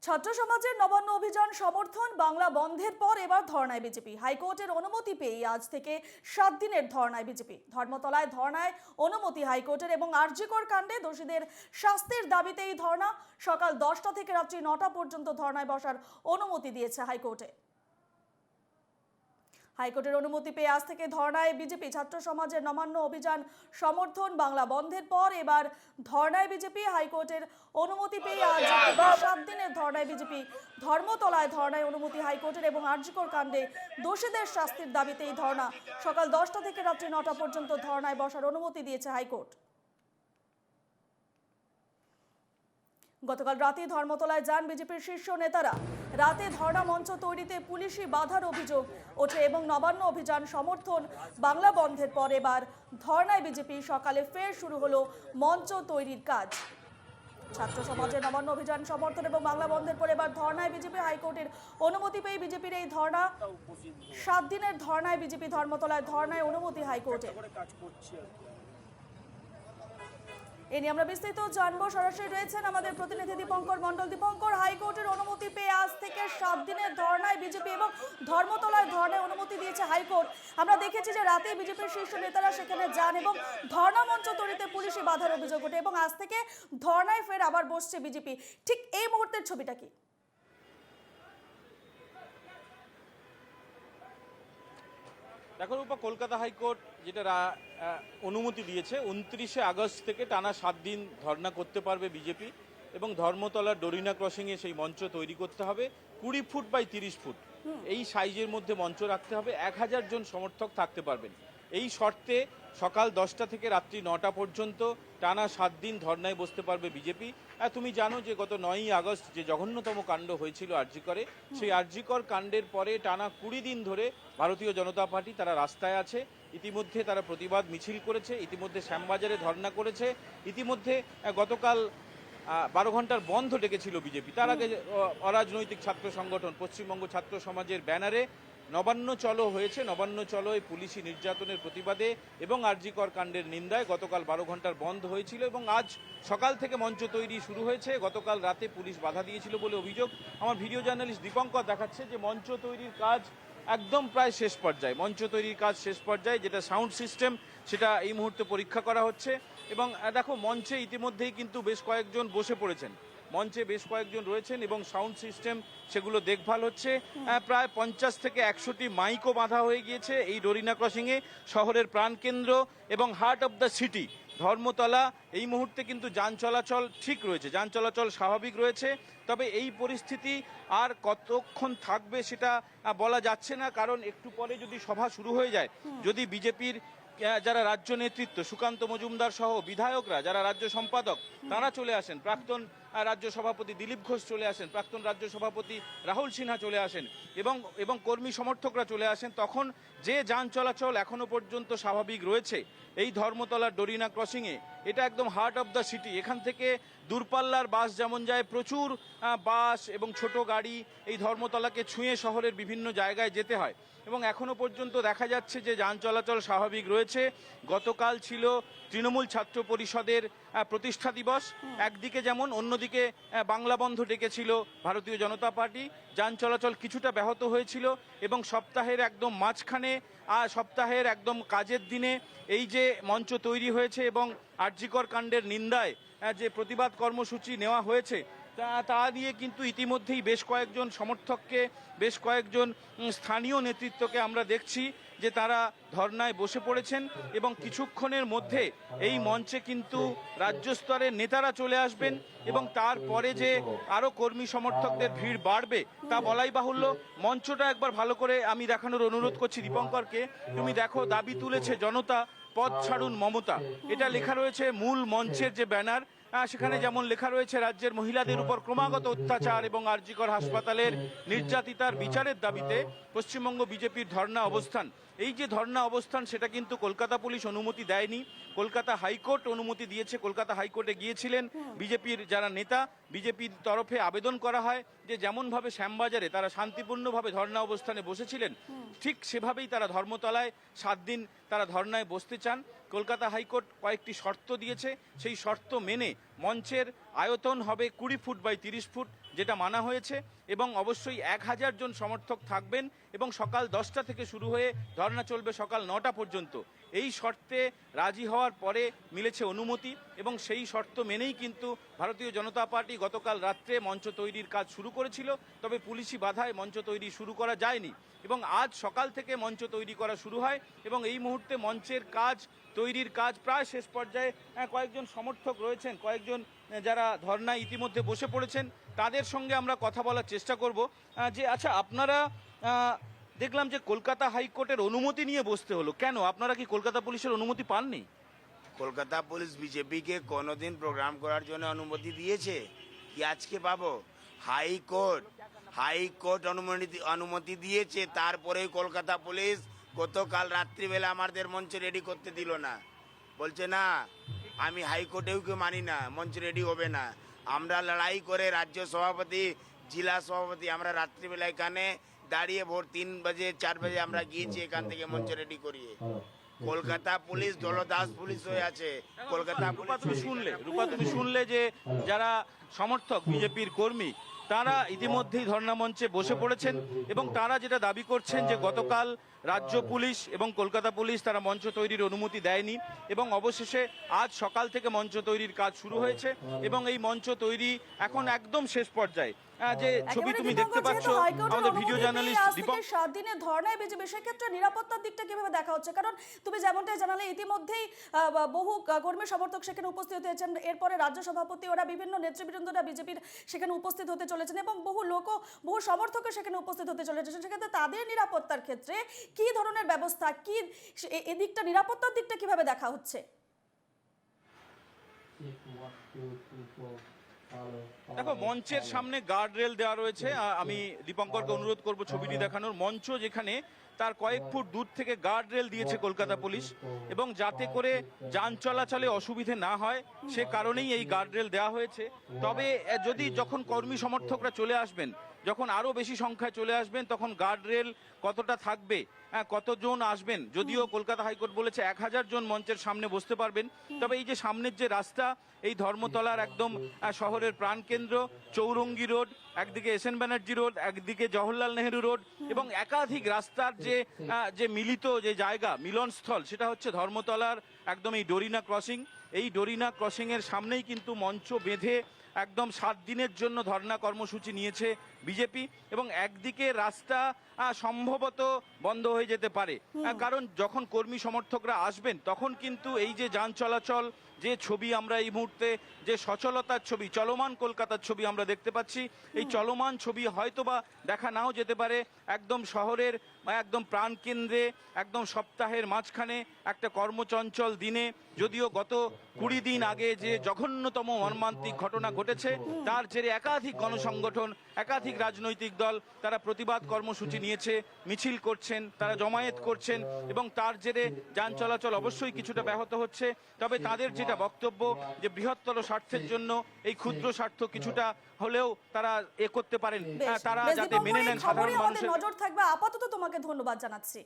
ছাত্র সমাজের নবান্ন অভিযান সমর্থন বাংলা বন্ধের পর এবার ধর্নায় বিজেপি। হাইকোর্টের অনুমতি পেয়ে আজ থেকে 7 দিনের ধর্নায় বিজেপি। ধর্মতলায় ধর্নায় অনুমতি হাইকোর্টের এবং আরজিকর কাণ্ডে দোষীদের শাস্তির দাবিতে এই ধর্না। সকাল 10টা থেকে রাত্রি 9টা পর্যন্ত ধর্নায় বসার অনুমতি দিয়েছে হাইকোর্টে। হাইকোর্টের অনুমতি পেয়ে আজ থেকে ধর্নায় বিজেপি। ছাত্র সমাজের নবান্ন অভিযান সমর্থন বাংলা বন্ধের পর এবার ধর্নায় বিজেপি। হাইকোর্টের অনুমতি পেয়ে আজ 7 দিনের ধর্নায় বিজেপি। ধর্মতলায় ধর্নায় অনুমতি হাইকোর্টের এবং আরজিকর কাণ্ডে দোষীদের শাস্তির দাবিতে এই ধর্না। সকাল 10টা থেকে রাত্রি 9টা পর্যন্ত ধর্নায় বসার অনুমতি দিয়েছে হাইকোর্ট। গতকাল রাতে ধর্মতলায় যান বিজেপির শীর্ষ নেতারা। রাতে ধর্ণা মঞ্চ তৈরিতে পুলিশি বাধার অভিযোগ ওঠে এবং নবান্ন অভিযান সমর্থন বাংলা বন্ধের পর এবার ধর্নায় বিজেপি। সকালে ফের শুরু হলো মঞ্চ তৈরির কাজ। ছাত্র সমাজের নবান্ন অভিযান সমর্থন এবং বাংলা বন্ধের পর এবার ধর্নায় বিজেপি। হাইকোর্টের অনুমতি পেয়ে বিজেপির এই ধর্না। 7 দিনের ধর্নায় বিজেপি। ধর্মতলায় ধর্নায় অনুমতি হাইকোর্টের। এ নিয়ে আমরা বিস্তারিত জানবো। সরাসরি রয়েছেন আমাদের প্রতিনিধি দীপঙ্কর মণ্ডল। দীপঙ্কর, হাইকোর্টের অনুমতি পেয়ে আজ থেকে 7 দিনের ধর্নায় বিজেপি এবং ধর্মতলায় ধর্নায় অনুমতি দিয়েছে হাইকোর্ট। আমরা দেখেছি যে রাতে বিজেপির শীর্ষ নেতারা সেখানে যান এবং ধর্না মঞ্চ তৈরিতে পুলিশি বাধার অভিযোগ ওঠে এবং আজ থেকে ধর্নায় ফের আবার বসছে বিজেপি। ঠিক এই মুহূর্তের ছবিটা কি? দেখো রূপা, কলকাতা হাইকোর্ট যেটা অনুমতি দিয়েছে 29শে আগস্ট থেকে টানা 7 দিন ধর্না করতে পারবে বিজেপি এবং ধর্মতলার ডরিনা ক্রসিংয়ে সেই মঞ্চ তৈরি করতে হবে। 20 ফুট বাই 30 ফুট এই সাইজের মধ্যে মঞ্চ রাখতে হবে। 1000 জন সমর্থক থাকতে পারবেন। এই শর্তে সকাল 10টা থেকে রাত্রি 9টা পর্যন্ত টানা 7 দিন ধর্নায় বসতে পারবে বিজেপি। আর তুমি জানো যে গত 9ই আগস্ট যে জঘন্যতম কাণ্ড হয়েছিল আরজিকরে, সেই আরজিকর কাণ্ডের পরে টানা 20 দিন ধরে ভারতীয় জনতা পার্টি তারা রাস্তায় আছে। ইতিমধ্যে তারা প্রতিবাদ মিছিল করেছে, ইতিমধ্যে শ্যামবাজারে ধর্না করেছে, ইতিমধ্যে গতকাল 12 ঘন্টার বন্ধ ডেকেছিল বিজেপি। তার আগে অরাজনৈতিক ছাত্র সংগঠন পশ্চিমবঙ্গ ছাত্র সমাজের ব্যানারে নবান্ন চলো হয়েছে। নবান্ন চলোয় পুলিশি নির্যাতনের প্রতিবাদে এবং আরজিকর কাণ্ডের নিন্দায় গতকাল 12 ঘন্টার বন্ধ হয়েছিল এবং আজ সকাল থেকে মঞ্চ তৈরি শুরু হয়েছে। গতকাল রাতে পুলিশ বাধা দিয়েছিল বলে অভিযোগ। আমার ভিডিও জার্নালিস্ট দীপঙ্কর দেখাচ্ছে যে মঞ্চ তৈরির কাজ একদম প্রায় শেষ পর্যায়ে। মঞ্চ তৈরির কাজ শেষ পর্যায়ে, যেটা সাউন্ড সিস্টেম সেটা এই মুহূর্তে পরীক্ষা করা হচ্ছে এবং দেখো মঞ্চে ইতিমধ্যেই কিন্তু বেশ কয়েকজন বসে পড়েছেন। মঞ্চে বেশ কয়েকজন রয়েছেন এবং সাউন্ড সিস্টেম সেগুলো দেখভাল হচ্ছে। প্রায় 50 থেকে 100টি মাইকও বাঁধা হয়ে গিয়েছে এই ডরিনা ক্রসিংয়ে। শহরের প্রাণকেন্দ্র এবং heart of the city Dharmatala, এই মুহূর্তে কিন্তু যান চলাচল ঠিক রয়েছে, যান চলাচল স্বাভাবিক রয়েছে। তবে এই পরিস্থিতি আর কতক্ষণ থাকবে সেটা বলা যাচ্ছে না, কারণ একটু পরে যদি সভা শুরু হয়ে যায়, যদি বিজেপির যারা রাজ্য নেতৃত্ব সুকান্ত মজুমদার সহ বিধায়করা, যারা রাজ্য সম্পাদক তারা চলে আসেন, প্রাক্তন রাজ্য সভাপতি দিলীপ ঘোষ চলে আসেন, প্রাক্তন রাজ্য সভাপতি রাহুল সিনহা চলে আসেন এবং কর্মী সমর্থকরা চলে আসেন, তখন যে যান চলাচল এখনো পর্যন্ত স্বাভাবিক রয়েছে এই ধর্মতলার ডরিনা ক্রসিংয়ে, এটা একদম হার্ট অফ দ্য সিটি। এখান থেকে দূরপাল্লার বাস যেমন যায়, প্রচুর বাস এবং ছোট গাড়ি এই ধর্মতলাকে ছুঁয়ে শহরের বিভিন্ন জায়গায় যেতে হয় এবং এখনো পর্যন্ত দেখা যাচ্ছে যে যান চলাচল স্বাভাবিক রয়েছে। গতকাল ছিল তৃণমূল ছাত্র পরিষদের প্রতিষ্ঠা দিবস, একদিকে যেমন, অন্যদিকে বাংলা বন্ধ ডেকেছিল ভারতীয় জনতা পার্টি। যান চলাচল কিছুটা ব্যাহত হয়েছিল এবং সপ্তাহের একদম মাঝখানে, সপ্তাহের একদম কাজের দিনে এই যে মঞ্চ তৈরি হয়েছে এবং আরজিকর কাণ্ডের নিন্দায় যে প্রতিবাদ কর্মসূচি নেওয়া হয়েছে তা নিয়ে কিন্তু ইতিমধ্যেই বেশ কয়েকজন সমর্থককে, বেশ কয়েকজন স্থানীয় নেতৃত্বকে আমরা দেখছি যে তারা ধর্নায় বসে পড়েছেন এবং কিছুক্ষণের মধ্যে এই মঞ্চে কিন্তু রাজ্য স্তরের নেতারা চলে আসবেন এবং তারপরে যে আরও কর্মী সমর্থকদের ভিড় বাড়বে তা বলাই বাহুল্য। মঞ্চটা একবার ভালো করে আমি দেখানোর অনুরোধ করছি দীপঙ্করকে। তুমি দেখো, দাবি তুলেছে জনতা, পথ ছাড়ুন মমতা, এটা লেখা রয়েছে মূল মঞ্চের যে ব্যানার। সেখানে যেমন লেখা রয়েছে রাজ্যের মহিলাদের উপর ক্রমাগত অত্যাচার এবং আরজিকর হাসপাতালের নির্যাতিতার বিচারের দাবিতে পশ্চিমবঙ্গ বিজেপির ধর্ণা অবস্থান। এই যে ধর্ণা অবস্থান সেটা কিন্তু কলকাতা পুলিশ অনুমতি দেয়নি, কলকাতা হাইকোর্ট অনুমতি দিয়েছে। কলকাতা হাইকোর্টে গিয়েছিলেন বিজেপির যারা নেতা, বিজেপির তরফে আবেদন করা হয় যে যেমনভাবে শ্যামবাজারে তারা শান্তিপূর্ণভাবে ধর্ণা অবস্থানে বসেছিলেন, ঠিক সেভাবেই তারা ধর্মতলায় 7 দিন তারা ধর্নায় বসতে চান কলকাতা হাইকোর্ট কয়েকটি শর্ত দিয়েছে, সেই শর্ত মেনে মঞ্চের আয়তন হবে 20 ফুট বাই 30 ফুট, যেটা মানা হয়েছে, এবং অবশ্যই 1000 জন সমর্থক থাকবেন এবং সকাল 10টা থেকে শুরু হয়ে ধর্না চলবে সকাল 9টা পর্যন্ত। এই শর্তে রাজি হওয়ার পরে মিলেছে অনুমতি এবং সেই শর্ত মেনেই কিন্তু ভারতীয় জনতা পার্টি গতকাল রাত্রে মঞ্চ তৈরির কাজ শুরু করেছিল, তবে পুলিশি বাধায় মঞ্চ তৈরি শুরু করা যায়নি এবং আজ সকাল থেকে মঞ্চ তৈরি করা শুরু হয় এবং এই মুহূর্তে মঞ্চের কাজ তৈরির কাজ প্রায় শেষ পর্যায়ে। কয়েকজন সমর্থক রয়েছেন, কয়েকজন যারা ধর্নায় ইতিমধ্যে বসে পড়েছেন, তাদের সঙ্গে আমরা কথা বলার চেষ্টা করব যে আচ্ছা, আপনারা দেখলাম যে কলকাতা হাইকোর্টের অনুমতি নিয়ে বসতে হলো, কেন? আপনারা কি কলকাতা পুলিশের অনুমতি পাননি? কলকাতা পুলিশ বিজেপিকে কোনোদিন প্রোগ্রাম করার জন্য অনুমতি দিয়েছে কি আজকে পাবো? হাইকোর্ট অনুমতি দিয়েছে, তারপরেই কলকাতা পুলিশ গতকাল রাত্রিবেলা আমাদের মঞ্চ রেডি করতে দিল না, বলছে না আমি হাইকোর্টেও কেউ মানি না, মঞ্চ রেডি হবে না। আমরা লড়াই করে রাজ্য সভাপতি, জেলা সভাপতি, আমরা রাত্রিবেলা এখানে দাঁড়িয়ে ভোর 3 বাজে 4 বাজে আমরা গিয়েছি এখান থেকে মঞ্চ রেডি করিয়ে। কলকাতা পুলিশ দলদাস পুলিশ হয়ে আছে। কলকাতা রূপা, তুমি শুনলে যে যারা সমর্থক বিজেপির কর্মী তারা ইতিমধ্যেই ধর্ণা মঞ্চে বসে পড়েছেন এবং তারা যেটা দাবি করছেন যে গতকাল রাজ্য পুলিশ এবং কলকাতা পুলিশ তারা মঞ্চ তৈরির অনুমতি দেয়নি এবং অবশেষে আজ সকাল থেকে মঞ্চ তৈরির কাজ শুরু হয়েছে এবং এই মঞ্চ তৈরি এখন একদম শেষ পর্যায়ে। যে ছবি তুমি দেখতে পাচ্ছ, আমাদের ভিডিও জার্নালিস্ট দীপক। 7 দিনের ধর্নায় বিজেপি, সেক্ষেত্রে নিরাপত্তার দিকটা কিভাবে দেখা হচ্ছে? কারণ তুমি যেমনটাই জানালে ইতিমধ্যেই বহু কর্মী সমর্থক সেখানে উপস্থিত হয়েছেন, এরপরে রাজ্য সভাপতি ওরা বিভিন্ন নেতৃবৃন্দরা বিজেপির সেখানে উপস্থিত হতে চলেছেন এবং বহু সমর্থকও সেখানে উপস্থিত হতে চলেছেন। সেক্ষেত্রে তাদের নিরাপত্তার ক্ষেত্রে কি ধরনের ব্যবস্থা, কি এদিকটা নিরাপত্তার দিকটা কিভাবে দেখা হচ্ছে? দেখো, মঞ্চের সামনে গার্ড রেল দেওয়া রয়েছে। আমি দীপঙ্করকে অনুরোধ করব ছবিটি দেখানোর। মঞ্চ যেখানে, তার কয়েক ফুট দূর থেকে গার্ড রেল দিয়েছে কলকাতা পুলিশ এবং যাতে করে যান চলাচলে অসুবিধে না হয় সে কারণেই এই গার্ড রেল দেওয়া হয়েছে। তবে যখন কর্মী সমর্থকরা চলে আসবেন, যখন আরো বেশি সংখ্যায় চলে আসবেন, তখন গার্ড রেল কতটা থাকবে, কতজন আসবেন, যদিও কলকাতা হাইকোর্ট বলেছে 1000 জন মঞ্চের সামনে বসতে পারবেন। তবে এই যে সামনের যে রাস্তা, এই ধর্মতলার একদম শহরের প্রাণকেন্দ্র চৌরঙ্গি রোড, একদিকে এস এন ব্যানার্জি রোড, একদিকে জওহরলাল নেহেরু রোড এবং একাধিক রাস্তার যে মিলিত যে জায়গা, মিলনস্থল, সেটা হচ্ছে ধর্মতলার একদম এই ডোরিনা ক্রসিং। এই ডোরিনা ক্রসিং এর সামনেই কিন্তু মঞ্চ বেঁধে একদম 7 দিনের জন্য ধর্ণা কর্মসূচি নিয়েছে বিজেপি এবং একদিকে রাস্তা সম্ভবত বন্ধ হয়ে যেতে পারে, কারণ যখন কর্মী সমর্থকরা আসবেন তখন কিন্তু এই যে যান চলাচল, যে ছবি আমরা এই মুহূর্তে, যে সচলতার ছবি, চলমান কলকাতার ছবি আমরা দেখতে পাচ্ছি, এই চলমান ছবি হয়তোবা দেখা নাও যেতে পারে একদম শহরের একদম প্রাণকেন্দ্রে, একদম সপ্তাহের মাঝখানে একটা কর্মচঞ্চল দিনে। যদিও গত 20 দিন আগে যে জঘন্যতম মর্মান্তিক ঘটনা ঘটেছে, তার জেরে একাধিক গণসংগঠন, একাধিক রাজনৈতিক দল তারা প্রতিবাদ কর্মসূচি নিয়েছে, মিছিল করছেন, তারা জমায়েত করছেন এবং তার জেরে যান চলাচল অবশ্যই কিছুটা ব্যাহত হচ্ছে। তবে তাদের যেটা বক্তব্য যে বৃহত্তর স্বার্থের জন্য এই ক্ষুদ্র স্বার্থ কিছুটা হলেও তারা করতে পারেন, তারা যাতে মেনে নেন সাধারণ মানুষের। নজর থাকবে। আপাতত তোমাকে ধন্যবাদ জানাচ্ছি।